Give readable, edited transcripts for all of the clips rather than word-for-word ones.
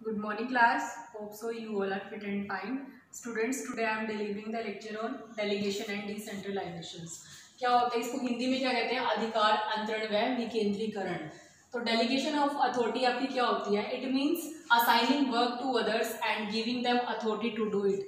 Good morning class. Hope so you all are fit and fine. Students, today I am delivering the lecture on delegation and decentralizations. क्या होता है इसको हिंदी में क्या कहते हैं? अधिकार अंतरण व विकेंद्रीकरण. तो डेलीगेशन ऑफ अथॉरिटी आपकी क्या होती है? It means assigning work to others and giving them authority to do it.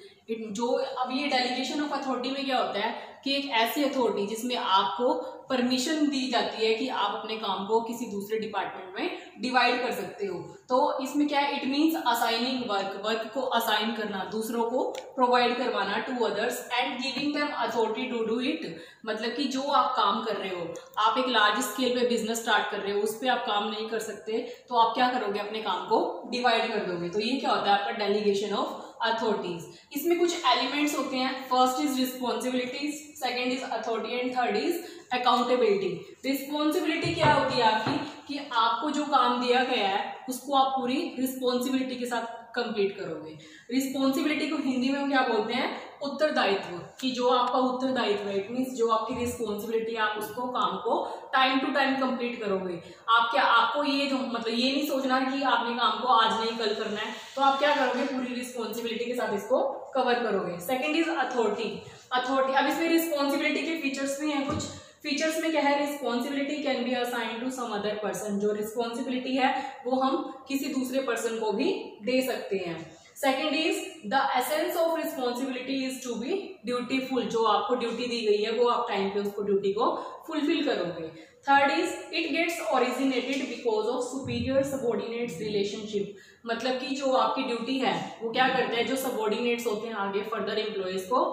जो अब ये डेलीगेशन ऑफ अथॉरिटी में क्या होता है कि एक ऐसी अथॉरिटी जिसमें आपको परमिशन दी जाती है कि आप अपने काम को किसी दूसरे डिपार्टमेंट में डिवाइड कर सकते हो. तो इसमें क्या है? इट मीन्स असाइनिंग वर्क को असाइन करना, दूसरों को प्रोवाइड करवाना to others and giving them authority to do it. मतलब कि जो आप काम कर रहे हो, आप एक लार्ज स्केल पे बिजनेस स्टार्ट कर रहे हो, उस पर आप काम नहीं कर सकते, तो आप क्या करोगे? अपने काम को डिवाइड कर दोगे. तो ये क्या होता है आपका डेलीगेशन ऑफ अथॉरिटीज. इसमें कुछ एलिमेंट्स होते हैं. First is responsibilities, second is authority and third is accountability. Responsibility क्या होती है आपकी कि आपको जो काम दिया गया है उसको आप पूरी रिस्पॉन्सिबिलिटी के साथ कंप्लीट करोगे. रिस्पॉन्सिबिलिटी को हिंदी में क्या बोलते हैं? उत्तरदायित्व. कि जो आपका उत्तरदायित्व है, इट मीन्स जो आपकी रिस्पॉन्सिबिलिटी है, आप उसको काम को टाइम टू टाइम कंप्लीट करोगे. आपको ये जो मतलब ये नहीं सोचना कि आपने काम को आज नहीं कल करना है, तो आप क्या करोगे? पूरी रिस्पॉन्सिबिलिटी के साथ इसको कवर करोगे. Second is authority. अब इसमें रिस्पॉन्सिबिलिटी के फीचर्स भी हैं. कुछ फीचर्स में क्या है? Responsibility can be assign to some other person. जो रिस्पॉन्सिबिलिटी है वो हम किसी दूसरे पर्सन को भी दे सकते हैं. Second is the essence of responsibility is to be dutiful. जो आपको ड्यूटी दी गई है वो आप टाइम पे उसको ड्यूटी को फुलफिल करोगे. Third is it gets originated because of superior subordinates relationship. मतलब कि जो आपकी ड्यूटी है वो क्या करता है? जो सबॉर्डिनेट्स होते हैं आगे फर्दर एम्प्लॉयज को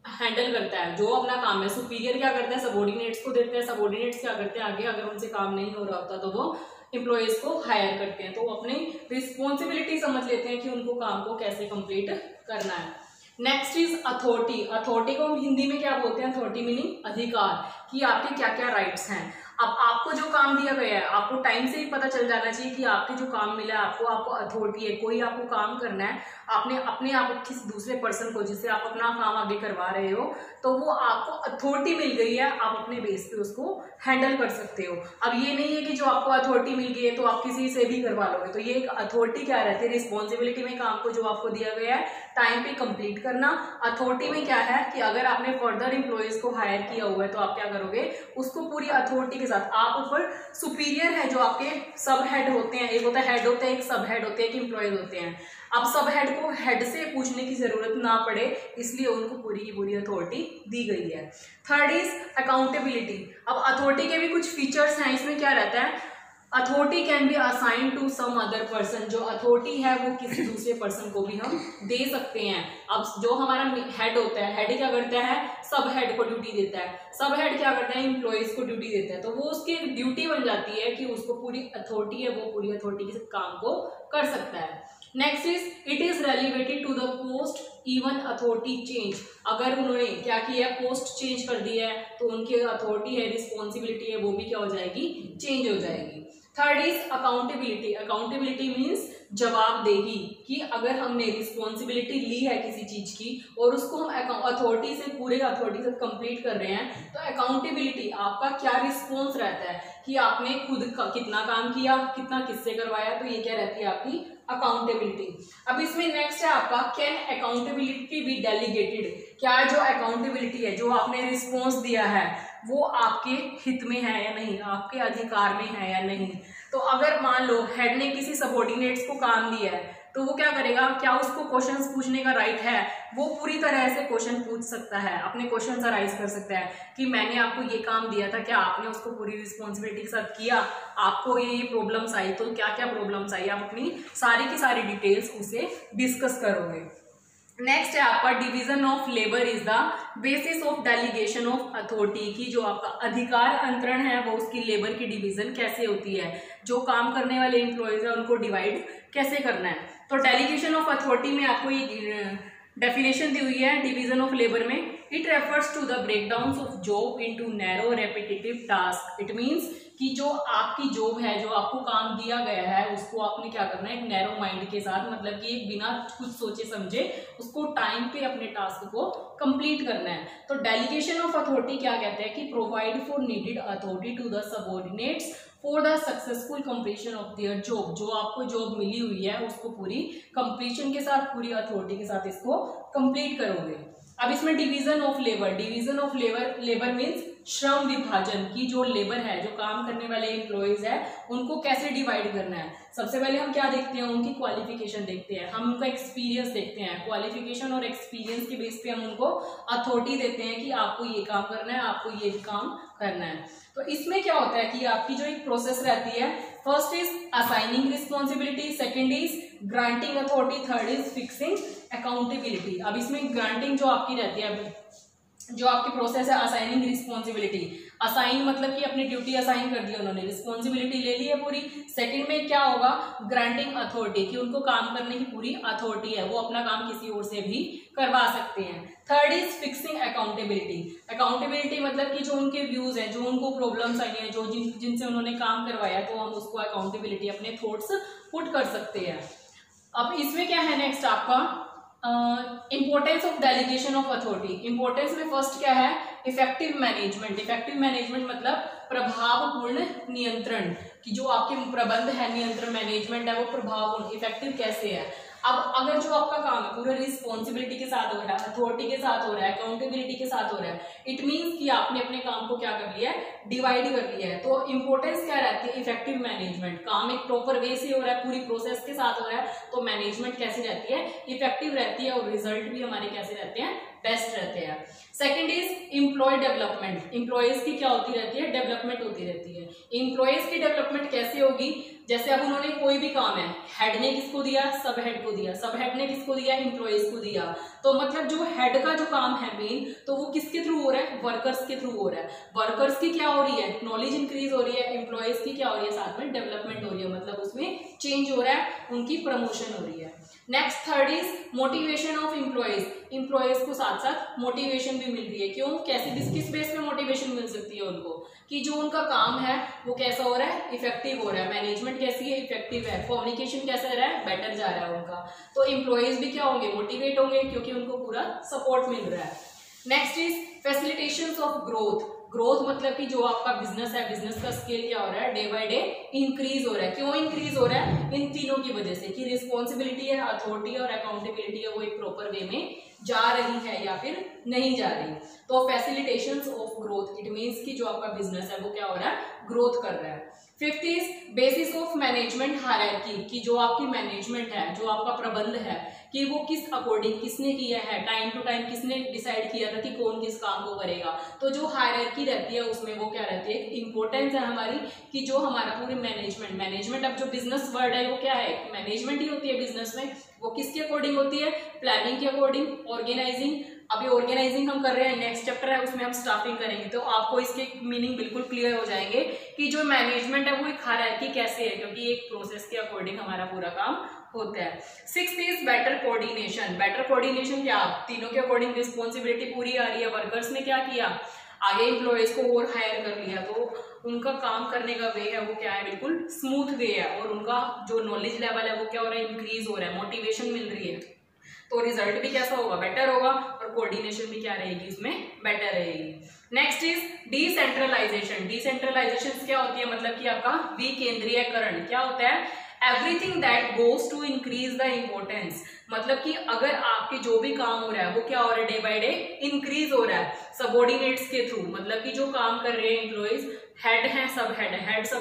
हैंडल करता है. जो अपना काम है, सुपीरियर क्या करता है? सबॉर्डिनेट्स को देते हैं. सबॉर्डिनेट्स क्या करते हैं आगे? अगर उनसे काम नहीं हो रहा होता तो वो एम्प्लॉयज को हायर करते हैं. तो वो अपनी रिस्पॉन्सिबिलिटी समझ लेते हैं कि उनको काम को कैसे कंप्लीट करना है. Next is authority. अथॉरिटी को हम हिंदी में क्या बोलते हैं? अथॉरिटी मीनिंग अधिकार. कि आपके क्या क्या राइट्स हैं. अब आपको जो काम दिया गया है, आपको टाइम से ही पता चल जाना चाहिए कि आपके जो काम मिला है आपको अथॉरिटी है. कोई आपको काम करना है, आपने अपने आप किसी दूसरे पर्सन को जिससे आप अपना काम आगे करवा रहे हो, तो वो आपको अथॉरिटी मिल गई है, आप अपने बेस पे उसको हैंडल कर सकते हो. अब ये नहीं है कि जो आपको अथॉरिटी मिल गई है तो आप किसी से भी करवा लोगे. तो ये एक अथॉरिटी क्या रहती है? रिस्पॉन्सिबिलिटी में काम को जो आपको दिया गया है टाइम पे कंप्लीट करना. अथॉरिटी में क्या है कि अगर आपने फर्दर एम्प्लॉयज को हायर किया हुआ है तो आप क्या करोगे? उसको पूरी अथॉरिटी के साथ. आप ऊपर सुपीरियर है, जो आपके सब हेड होते हैं. एक होता है हेड होता है, एक सब हेड होते हैं, एक एम्प्लॉयज होते हैं. अब सब हेड को हेड से पूछने की जरूरत ना पड़े, इसलिए उनको पूरी की पूरी अथॉरिटी दी गई है. Third is accountability. अब अथॉरिटी के भी कुछ फीचर्स हैं. इसमें क्या रहता है? Authority can be assign to some other person. जो अथॉरिटी है वो किसी दूसरे पर्सन को भी हम दे सकते हैं. अब जो हमारा हेड होता है, हेड क्या करता है? सब हेड को ड्यूटी देता है. सब हेड क्या करता है? एम्प्लॉयज को ड्यूटी देता है. तो वो उसकी ड्यूटी बन जाती है कि उसको पूरी अथॉरिटी है, वो पूरी अथॉरिटी के काम को कर सकता है. Next is it is related to the post even authority change. अगर उन्होंने क्या किया? पोस्ट चेंज कर दिया है तो उनकी अथॉरिटी है, रिस्पॉन्सिबिलिटी है, वो भी क्या हो जाएगी? चेंज हो जाएगी. Third is accountability. Accountability means जवाबदेही. कि अगर हमने रिस्पॉन्सिबिलिटी ली है किसी चीज की और उसको हम अथॉरिटी से पूरे अथॉरिटी से कंप्लीट कर रहे हैं, तो अकाउंटेबिलिटी आपका क्या रिस्पॉन्स रहता है कि आपने खुद कितना काम किया, कितना किससे करवाया. तो ये क्या रहती है आपकी अकाउंटेबिलिटी. अब इसमें नेक्स्ट है आपका कैन अकाउंटेबिलिटी बी डेलीगेटेड. क्या जो अकाउंटेबिलिटी है, जो आपने रिस्पॉन्स दिया है, वो आपके हित में है या नहीं, आपके अधिकार में है या नहीं. तो अगर मान लो हेड ने किसी सबॉर्डिनेट्स को काम दिया है तो वो क्या करेगा? क्या उसको क्वेश्चंस पूछने का राइट है? वो पूरी तरह से क्वेश्चन पूछ सकता है, अपने क्वेश्चंस अराइज कर सकता है कि मैंने आपको ये काम दिया था, क्या आपने उसको पूरी रिस्पॉन्सिबिलिटी के साथ किया? आपको ये प्रॉब्लम्स आई तो क्या क्या प्रॉब्लम्स आई? आप अपनी सारी की सारी डिटेल्स उसे डिस्कस करोगे. नेक्स्ट है आपका division of labour is the basis of delegation of authority. की जो आपका अधिकार अंतरण है वो उसकी लेबर की डिवीजन कैसे होती है, जो काम करने वाले एम्प्लॉयज है उनको डिवाइड कैसे करना है. तो डेलीगेशन ऑफ अथॉरिटी में आपको ये डेफिनेशन दी हुई है डिवीजन ऑफ लेबर में. It refers to the breakdown of job into narrow repetitive task. इट मीन्स कि जो आपकी जॉब है, जो आपको काम दिया गया है, उसको आपने क्या करना है? एक नैरो माइंड के साथ, मतलब कि एक बिना कुछ सोचे समझे उसको टाइम पे अपने टास्क को कंप्लीट करना है. तो डेलीगेशन ऑफ अथॉरिटी क्या कहते हैं कि provide for needed authority to the subordinates for the successful completion of their job, जो आपको जॉब मिली हुई है उसको पूरी कंप्लीशन के साथ, पूरी अथॉरिटी के साथ इसको कंप्लीट करोगे। अब इसमें डिवीजन ऑफ लेबर मीन्स श्रम विभाजन की, जो लेबर है, जो काम करने वाले एम्प्लॉयज है, उनको कैसे डिवाइड करना है। सबसे पहले हम क्या देखते हैं, उनकी क्वालिफिकेशन देखते हैं, हम उनका एक्सपीरियंस देखते हैं। क्वालिफिकेशन और एक्सपीरियंस के बेस पे हम उनको अथॉरिटी देते हैं कि आपको ये काम करना है, आपको ये काम करना है। तो इसमें क्या होता है कि आपकी जो एक प्रोसेस रहती है, first is assigning responsibility, second is granting authority, third is fixing accountability. अब इसमें ग्रांटिंग जो आपकी रहती है, जो आपकी प्रोसेस है असाइनिंग रिस्पॉन्सिबिलिटी, असाइन मतलब कि अपनी ड्यूटी असाइन कर दी उन्होंने, रिस्पॉन्सिबिलिटी ले ली है पूरी। सेकंड में क्या होगा, ग्रांटिंग अथॉरिटी, कि उनको काम करने की पूरी अथॉरिटी है, वो अपना काम किसी और से भी करवा सकते हैं। थर्ड इज फिक्सिंग अकाउंटेबिलिटी मतलब कि जो उनके व्यूज हैं, जो उनको प्रॉब्लम्स आई हैं, जो जिनसे उन्होंने काम करवाया, तो हम उसको अकाउंटेबिलिटी, अपने थॉट्स पुट कर सकते हैं। अब इसमें क्या है नेक्स्ट आपका, importance of delegation of authority. Importance में फर्स्ट क्या है, इफेक्टिव मैनेजमेंट। इफेक्टिव मैनेजमेंट मतलब प्रभावपूर्ण नियंत्रण, कि जो आपके प्रबंध है, नियंत्रण मैनेजमेंट है, वो प्रभावपूर्ण इफेक्टिव कैसे है। अब अगर जो आपका काम है पूरा रिस्पॉन्सिबिलिटी के साथ हो रहा है, अथॉरिटी के साथ हो रहा है, अकाउंटेबिलिटी के साथ हो रहा है, इट मीन्स कि आपने अपने काम को क्या कर लिया है, डिवाइड कर लिया है। तो इंपॉर्टेंस क्या रहती है, इफेक्टिव मैनेजमेंट, काम एक प्रॉपर वे से हो रहा है, पूरी प्रोसेस के साथ हो रहा है, तो मैनेजमेंट कैसी रहती है, इफेक्टिव रहती है, और रिजल्ट भी हमारे कैसे रहते हैं, बेस्ट रहते हैं। Second is employ development. Employees की क्या होती रहती है, डेवलपमेंट होती रहती है। एम्प्लॉयज की डेवलपमेंट कैसे होगी, जैसे अब उन्होंने कोई भी काम है, हेड ने किसको दिया, सब हेड को दिया, सब हेड ने किसको दिया, एम्प्लॉयज को दिया। तो मतलब जो हेड का जो काम है मेन, तो वो किसके थ्रू हो रहा है, वर्कर्स के थ्रू हो रहा है। वर्कर्स की क्या हो रही है, नॉलेज इंक्रीज हो रही है, एम्प्लॉयज की क्या हो रही है, साथ में डेवलपमेंट हो रही है, मतलब उसमें चेंज हो रहा है, उनकी प्रमोशन हो रही है। Next third is motivation of employees. Employees को साथ साथ मोटिवेशन भी मिल रही है। क्यों, कैसे, किस बेस पे मोटिवेशन मिल सकती है उनको, कि जो उनका काम है वो कैसा हो रहा है, इफेक्टिव हो रहा है, मैनेजमेंट कैसी है, इफेक्टिव है, कम्युनिकेशन कैसा रहा है, बेटर जा रहा है उनका। तो एम्प्लॉयज भी क्या होंगे, मोटिवेट होंगे, क्योंकि उनको पूरा सपोर्ट मिल रहा है। Next is facilitation of growth. Growth मतलब कि जो आपका बिजनेस है, बिजनेस का स्केल क्या हो रहा है, डे बाय डे इंक्रीज हो रहा है। क्यों इंक्रीज हो रहा है, इन तीनों की वजह से, कि रिस्पॉन्सिबिलिटी है, अथॉरिटी और अकाउंटेबिलिटी है, वो एक प्रॉपर वे में जा रही है या फिर नहीं जा रही। तो फैसिलिटेशंस ऑफ ग्रोथ, इट मींस कि जो आपका बिजनेस है वो क्या हो रहा है, ग्रोथ कर रहा है। Fifth is basis of management hierarchy, कि जो आपकी मैनेजमेंट है, जो आपका प्रबंध है, कि वो किस अकॉर्डिंग किसने किया है, टाइम टू टाइम किसने डिसाइड किया था कि कौन किस काम को करेगा। तो जो हायरार्की रहती है उसमें वो क्या रहती है, इंपॉर्टेंस है हमारी, कि जो हमारा पूरी मैनेजमेंट अब जो बिजनेस वर्ड है वो क्या है, मैनेजमेंट ही होती है बिजनेस में। वो किसके अकॉर्डिंग होती है, प्लानिंग के अकॉर्डिंग, ऑर्गेनाइजिंग। अभी ऑर्गेनाइजिंग हम कर रहे हैं, नेक्स्ट चैप्टर है उसमें हम स्टाफिंग करेंगे, तो आपको इसके मीनिंग बिल्कुल क्लियर हो जाएंगे कि जो मैनेजमेंट है वो एक हायरार्की कैसे है, क्योंकि एक प्रोसेस के अकॉर्डिंग हमारा पूरा काम होता है। Sixth is better coordination. Better coordination क्या, तीनों के अकॉर्डिंग रिस्पॉन्सिबिलिटी पूरी आ रही है। वर्कर्स ने क्या किया, आगे एम्प्लॉयज को और हायर कर लिया, तो उनका काम करने का वे है वो क्या है, बिल्कुल स्मूथ वे है, और उनका जो नॉलेज लेवल है वो क्या हो रहा है, इंक्रीज हो रहा है, मोटिवेशन मिल रही है, तो रिजल्ट भी कैसा होगा, बेटर होगा, और कोऑर्डिनेशन भी क्या रहेगी उसमें, बेटर रहेगी। Next is decentralisation. डिसेंट्रलाइजेशन क्या होती है, मतलब कि आपका विकेंद्रीयकरण। क्या होता है, everything that goes to increase the importance, मतलब कि अगर आपके जो भी काम हो रहा है वो क्या हो रहा है, डे बाय डे इंक्रीज हो रहा है सबऑर्डिनेट्स के थ्रू, मतलब कि जो काम कर रहे हैं एम्प्लॉइज, हेड है, सब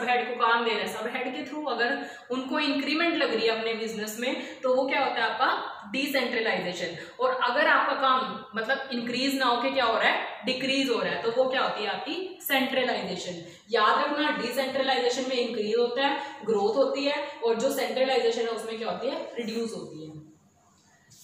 हेड को काम दे रहे हैं, सब हेड के थ्रू अगर उनको इंक्रीमेंट लग रही है अपने बिजनेस में, तो वो क्या होता है आपका डिसेंट्रलाइजेशन। और अगर आपका काम मतलब इंक्रीज ना होके क्या हो रहा है, डिक्रीज हो रहा है, तो वो क्या होती है आपकी सेंट्रलाइजेशन। याद रखना, डिसेंट्रलाइजेशन में इंक्रीज होता है, ग्रोथ होती है, और जो सेंट्रलाइजेशन है उसमें क्या होती है, रिड्यूस होती है।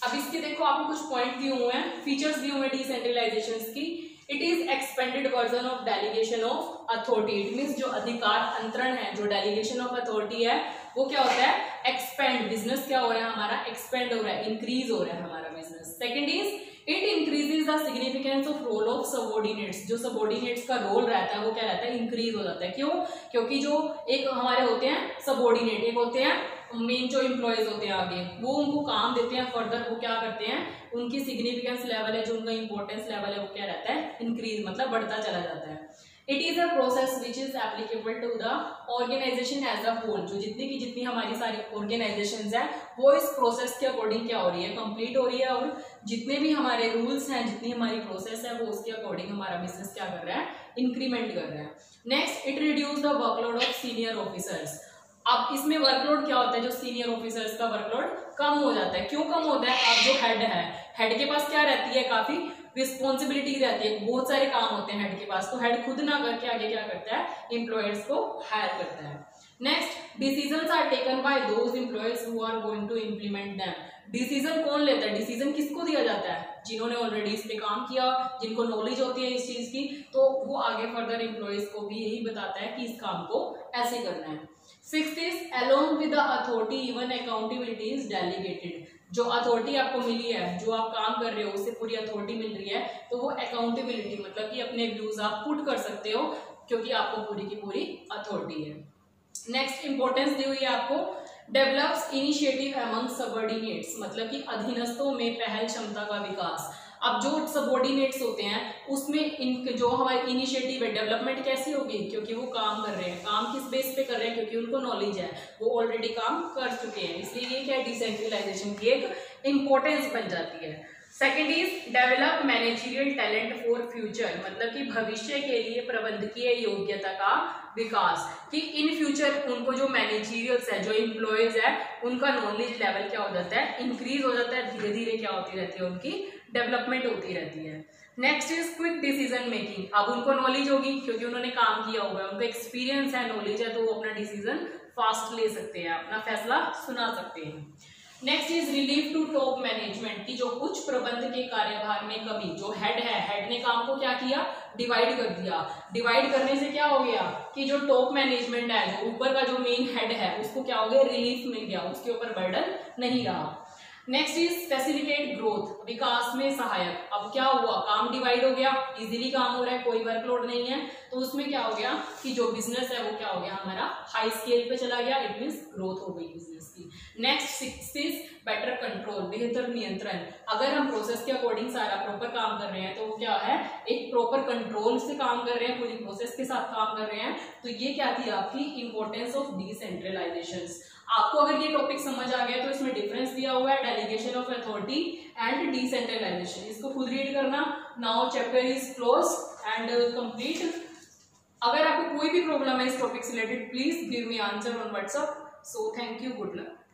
अब इसके देखो आपको कुछ पॉइंट दिए हुए हैं, फीचर्स दिए हुए हैं डिसेंट्रलाइजेशन की। It is expanded version of delegation of authority. It means जो अधिकार अंतरण है, जो डेलीगेशन ऑफ अथॉरिटी है, वो क्या होता है, एक्सपेंड। बिजनेस क्या हो रहा है हमारा, एक्सपेंड हो रहा है, इंक्रीज हो रहा है हमारा business. Second is it increases the significance of role of subordinates. जो सबऑर्डिनेट्स का रोल रहता है वो क्या रहता है, इंक्रीज हो जाता है। क्यों, क्योंकि जो एक हमारे होते हैं सबऑर्डिनेट, एक होते हैं मेन जो एम्प्लॉयज होते हैं आगे, वो उनको काम देते हैं, फर्दर वो क्या करते हैं, उनकी सिग्निफिकेंस लेवल है, जो उनका इंपॉर्टेंस लेवल है वो क्या रहता है, इंक्रीज, मतलब बढ़ता चला जाता है। It is a process which is applicable to the organisation as a whole. जो जितनी हमारी सारी ऑर्गेनाइजेशंस है वो इस प्रोसेस के अकॉर्डिंग क्या हो रही है, कंप्लीट हो रही है, और जितने भी हमारे रूल्स हैं, जितनी हमारी प्रोसेस है वो उसके अकॉर्डिंग हमारा बिजनेस क्या कर रहा है, इंक्रीमेंट कर रहा है। Next, it reduce the workload of senior officers. अब इसमें वर्कलोड क्या होता है, जो सीनियर ऑफिसर्स का वर्कलोड कम हो जाता है। क्यों कम होता है, अब जो हेड है, हेड के पास क्या रहती है, काफी रिस्पॉन्सिबिलिटी रहती है, बहुत सारे काम होते हैं हेड के पास, तो हेड खुद ना करके आगे क्या करता है, एम्प्लॉयर्स को हायर करता है। Next, decisions are taken by those employers who are going to implement them. Decision कौन लेता है, डिसीजन किसको दिया जाता है, जिन्होंने ऑलरेडी इस पे काम किया, जिनको नॉलेज होती है इस चीज की, तो वो आगे फर्दर एम्प्लॉयज को भी यही बताता है कि इस काम को ऐसे करना है। Sixth is along with the authority even accountability is delegated. जो अथॉरिटी आपको मिली है, जो आप काम कर रहे हो उससे पूरी अथॉरिटी मिल रही है, तो वो अकाउंटेबिलिटी मतलब कि अपने व्यूज आप पुट कर सकते हो क्योंकि आपको पूरी की पूरी अथॉरिटी है। नेक्स्ट इंपॉर्टेंस दी हुई है आपको, डेवलप्स इनिशिएटिव अमंग सबऑर्डिनेट्स, मतलब कि अधीनस्थों में पहल क्षमता का विकास। अब जो सबऑर्डिनेट्स होते हैं उसमें इन जो हमारी इनिशिएटिव है, डेवलपमेंट कैसी होगी, क्योंकि वो काम कर रहे हैं, काम किस बेस पे कर रहे हैं, क्योंकि उनको नॉलेज है, वो ऑलरेडी काम कर चुके हैं, इसलिए ये क्या डिसेंट्रलाइजेशन की एक इंपॉर्टेंस बन जाती है। Second is develop managerial talent for future, मतलब कि भविष्य के लिए प्रबंधकीय योग्यता का विकास, कि इन फ्यूचर उनको जो मैनेजरियल्स है, जो एम्प्लॉयज है, उनका नॉलेज लेवल क्या हो जाता है, इंक्रीज हो जाता है, धीरे धीरे क्या होती रहती है, उनकी डेवलपमेंट होती रहती है। Next is quick decision making, अब उनको नॉलेज होगी क्योंकि उन्होंने काम किया होगा, उनको एक्सपीरियंस है, नॉलेज है, तो वो अपना डिसीजन फास्ट ले सकते हैं, अपना फैसला सुना सकते हैं। Next is relief to top management, की जो उच्च प्रबंध के कार्यभार में कमी, जो हेड है, हेड ने काम को क्या किया, डिवाइड कर दिया, डिवाइड करने से क्या हो गया कि जो टॉप मैनेजमेंट है, जो ऊपर का जो मेन हेड है, उसको क्या हो गया, रिलीफ मिल गया, उसके ऊपर बर्डन नहीं रहा। नेक्स्ट इज फैसिलिटेट ग्रोथ, विकास में सहायक। अब क्या हुआ, काम डिवाइड हो गया, इजीली काम हो रहा है, कोई वर्कलोड नहीं है, तो उसमें क्या हो गया कि जो बिजनेस है वो क्या हो गया, हमारा हाई स्केल पे चला गया, इट मींस ग्रोथ हो गई बिजनेस की। Next six is better control, बेहतर नियंत्रण। अगर हम प्रोसेस के अकॉर्डिंग सारा प्रॉपर काम कर रहे हैं तो वो क्या है, एक प्रॉपर कंट्रोल से काम कर रहे हैं, पूरी प्रोसेस के साथ काम कर रहे हैं, तो ये क्या थी आपकी इंपॉर्टेंस ऑफ डिसेंट्रलाइजेशन। आपको अगर ये टॉपिक समझ आ गया तो इसमें डिफरेंस दिया हुआ है, delegation of authority and decentralisation, इसको खुद रीड करना। Now chapter is close and complete. अगर आपको कोई भी प्रॉब्लम है इस टॉपिक से related, please give me answer on WhatsApp. So thank you, good luck.